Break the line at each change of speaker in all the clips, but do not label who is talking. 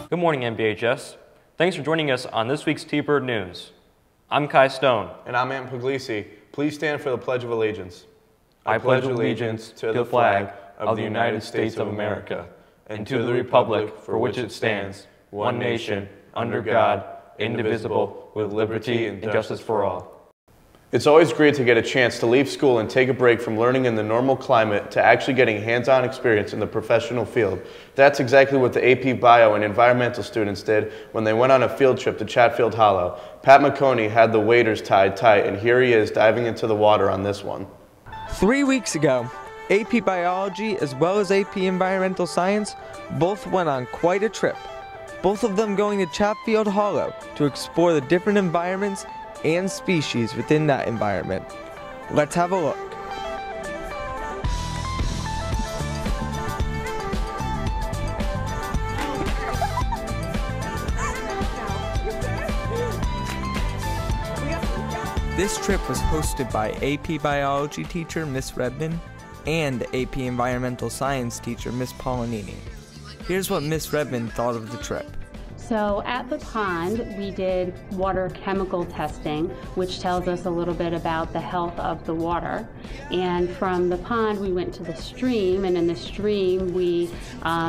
Good morning, NBHS. Thanks for joining us on this week's TBird News. I'm Kai Stone.
And I'm Ant Puglisi. Please stand for the Pledge of Allegiance.
I pledge allegiance to the flag of the United States of America and to the republic for which it stands, one nation, under God, indivisible, with liberty and justice for all.
It's always great to get a chance to leave school and take a break from learning in the normal climate to actually getting hands-on experience in the professional field. That's exactly what the AP Bio and Environmental students did when they went on a field trip to Chatfield Hollow. Pat McConey had the waders tied tight, and here he is diving into the water on this one.
3 weeks ago, AP Biology as well as AP Environmental Science both went on quite a trip. Both of them going to Chatfield Hollow to explore the different environments and species within that environment. Let's have a look. This trip was hosted by AP Biology teacher Miss Redmond and AP Environmental Science teacher Miss Paulinini. Here's what Miss Redmond thought of the trip.
So at the pond, we did water chemical testing, which tells us a little bit about the health of the water. And from the pond, we went to the stream, and in the stream, we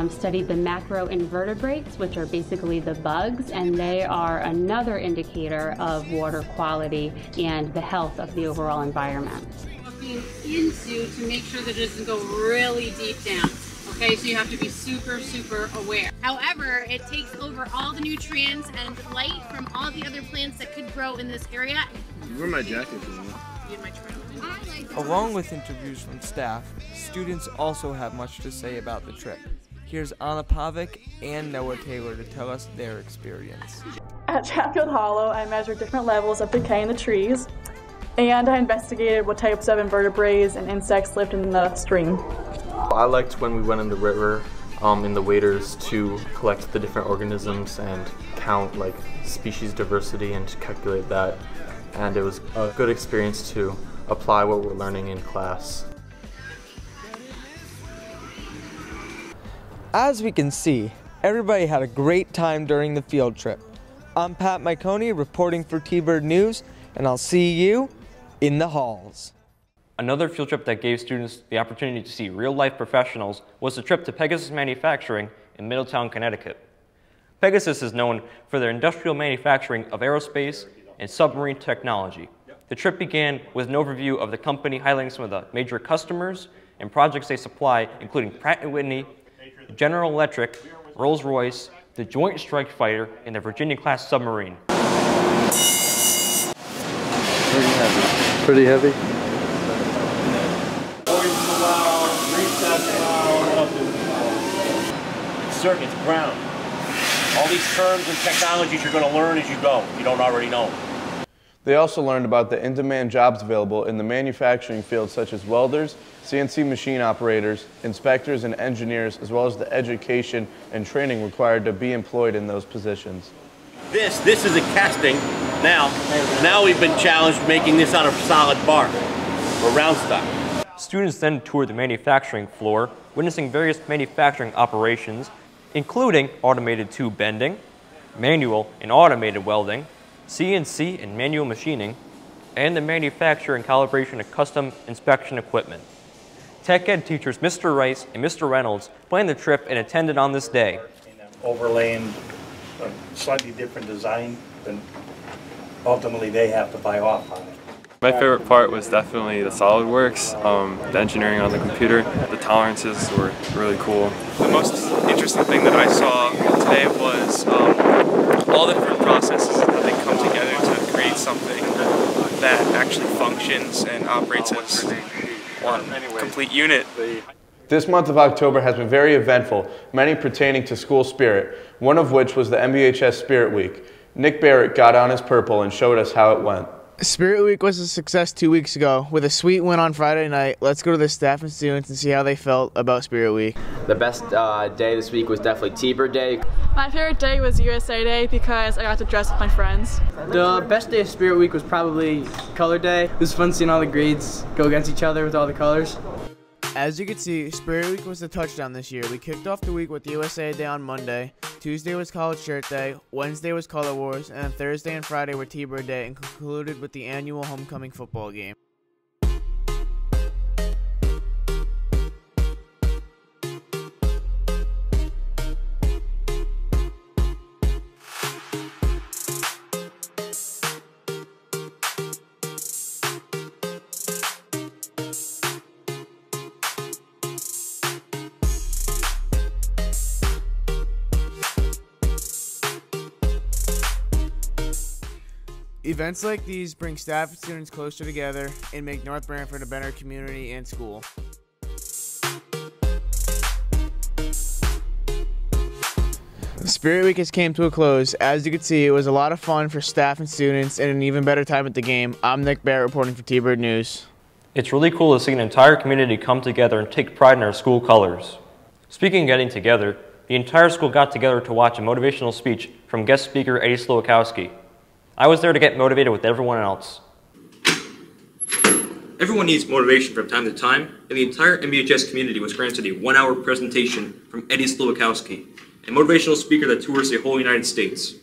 studied the macroinvertebrates, which are basically the bugs, and they are another indicator of water quality and the health of the overall environment.
Looking into to make sure that it doesn't go really deep down. Okay, so you have to be super, super aware. However, it takes over all the nutrients and light from all the other plants that could grow in this area.
Wear my jacket if you want.
Along with interviews from staff, students also have much to say about the trip. Here's Anna Pavic and Noah Taylor to tell us their experience.
At Chatfield Hollow, I measured different levels of decay in the trees, and I investigated what types of invertebrates and insects lived in the stream.
I liked when we went in the river, in the waders, to collect the different organisms and count like species diversity and calculate that. And it was a good experience to apply what we're learning in class.
As we can see, everybody had a great time during the field trip. I'm Pat McConey reporting for TBird News, and I'll see you in the halls.
Another field trip that gave students the opportunity to see real-life professionals was the trip to Pegasus Manufacturing in Middletown, Connecticut. Pegasus is known for their industrial manufacturing of aerospace and submarine technology. The trip began with an overview of the company highlighting some of the major customers and projects they supply, including Pratt & Whitney, General Electric, Rolls-Royce, the Joint Strike Fighter, and the Virginia-class submarine.
Pretty heavy?
It's ground. All these terms and technologies you're going to learn as you go. You don't already know.
They also learned about the in-demand jobs available in the manufacturing field, such as welders, CNC machine operators, inspectors, and engineers, as well as the education and training required to be employed in those positions.
This is a casting. Now we've been challenged making this out of solid bar or round stock.
Students then toured the manufacturing floor, witnessing various manufacturing operations, including automated tube bending, manual and automated welding, CNC and manual machining, and the manufacture and calibration of custom inspection equipment. Tech Ed teachers Mr. Rice and Mr. Reynolds planned the trip and attended on this day.
Overlaying a slightly different design than ultimately they have to buy off on it.
My favorite part was definitely the SolidWorks, the engineering on the computer. The tolerances were really cool.
The most interesting thing that I saw today was all the different processes that they come together to create something that actually functions and operates as one complete unit.
This month of October has been very eventful, many pertaining to school spirit, one of which was the NBHS Spirit Week. Nick Barrett got on his purple and showed us how it went.
Spirit Week was a success 2 weeks ago with a sweet win on Friday night. Let's go to the staff and students and see how they felt about Spirit Week.
The best day this week was definitely TBird Day.
My favorite day was USA Day because I got to dress with my friends.
The best day of Spirit Week was probably Color Day. It was fun seeing all the grades go against each other with all the colors.
As you can see, Spirit Week was the touchdown this year. We kicked off the week with USA Day on Monday, Tuesday was College Shirt Day, Wednesday was Color Wars, and then Thursday and Friday were T-Bird Day and concluded with the annual homecoming football game. Events like these bring staff and students closer together and make North Branford a better community and school. Spirit Week has came to a close. As you can see, it was a lot of fun for staff and students and an even better time at the game. I'm Nick Barrett reporting for TBird News.
It's really cool to see an entire community come together and take pride in our school colors. Speaking of getting together, the entire school got together to watch a motivational speech from guest speaker Eddie Slowakowski. I was there to get motivated with everyone else. Everyone needs motivation from time to time, and the entire NBHS community was granted a 1-hour presentation from Eddie Slowakowski, a motivational speaker that tours the whole United States.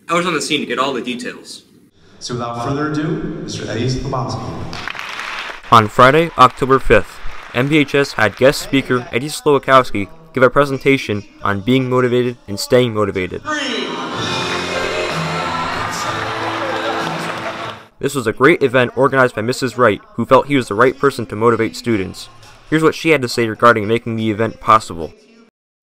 I was on the scene to get all the details.
So without further ado, Mr. Eddie Slowakowski.
On Friday, October 5th, NBHS had guest speaker Eddie Slowakowski give a presentation on being motivated and staying motivated. This was a great event organized by Mrs. Wright, who felt he was the right person to motivate students. Here's what she had to say regarding making the event possible.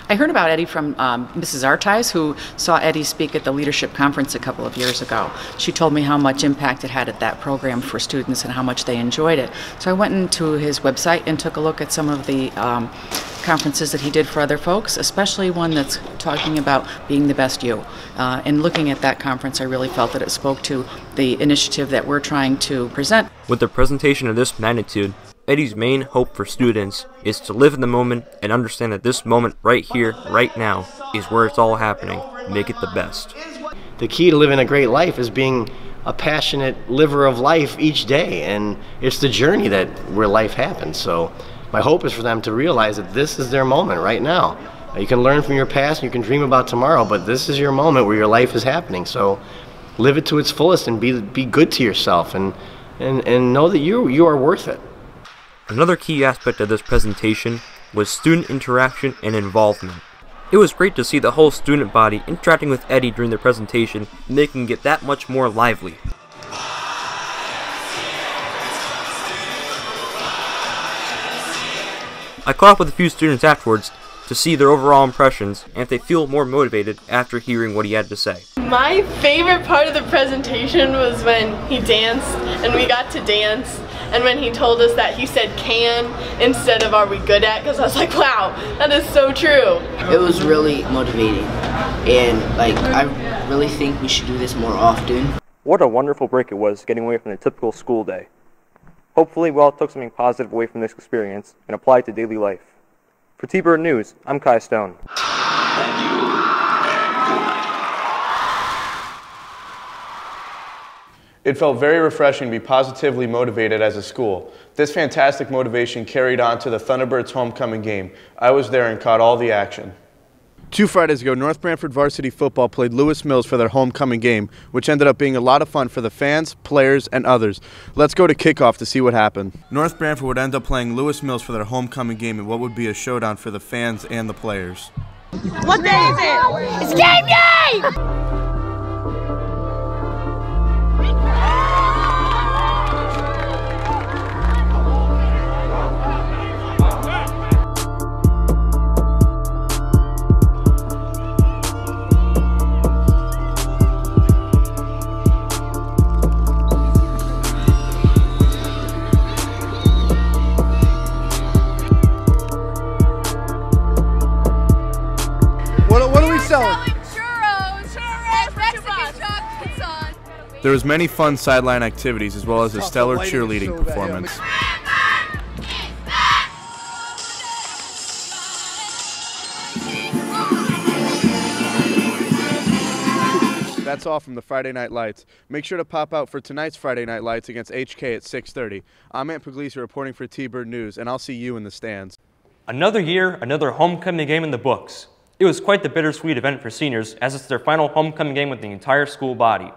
I heard about Eddie from Mrs. Artize, who saw Eddie speak at the leadership conference a couple of years ago. She told me how much impact it had at that program for students and how much they enjoyed it. So I went into his website and took a look at some of the conferences that he did for other folks, especially one that's talking about being the best you. And looking at that conference, I really felt that it spoke to the initiative that we're trying to present.
With a presentation of this magnitude, Eddie's main hope for students is to live in the moment and understand that this moment right here, right now, is where it's all happening. Make it the best.
The key to living a great life is being a passionate liver of life each day, and it's the journey where life happens. So my hope is for them to realize that this is their moment right now. You can learn from your past, you can dream about tomorrow, but this is your moment where your life is happening. So live it to its fullest and be good to yourself and know that you are worth it.
Another key aspect of this presentation was student interaction and involvement. It was great to see the whole student body interacting with Eddie during the presentation, making it that much more lively. I caught up with a few students afterwards to see their overall impressions and if they feel more motivated after hearing what he had to say.
My favorite part of the presentation was when he danced and we got to dance, and when he told us that he said can instead of are we good at, because I was like, wow, that is so true.
It was really motivating, and I really think we should do this more often.
What a wonderful break it was getting away from the typical school day. Hopefully we all took something positive away from this experience and applied it to daily life. For TBird News, I'm Kai Stone.
It felt very refreshing to be positively motivated as a school. This fantastic motivation carried on to the Thunderbirds homecoming game. I was there and caught all the action. 2 Fridays ago, North Branford varsity football played Lewis Mills for their homecoming game, which ended up being a lot of fun for the fans, players, and others. Let's go to kickoff to see what happened. North Branford would end up playing Lewis Mills for their homecoming game in what would be a showdown for the fans and the players.
What day is it? It's game day!
What are we selling?
Churros and Mexican chocolates on.
There was many fun sideline activities as well as a stellar cheerleading performance. That's all from the Friday Night Lights. Make sure to pop out for tonight's Friday Night Lights against HK at 6:30. I'm Ant Puglisi reporting for TBird News, and I'll see you in the stands.
Another year, another homecoming game in the books. It was quite the bittersweet event for seniors, as it's their final homecoming game with the entire school body.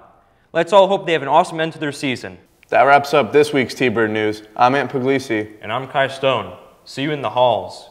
Let's all hope they have an awesome end to their season.
That wraps up this week's T-Bird News. I'm Ant Puglisi.
And I'm Kai Stone. See you in the halls.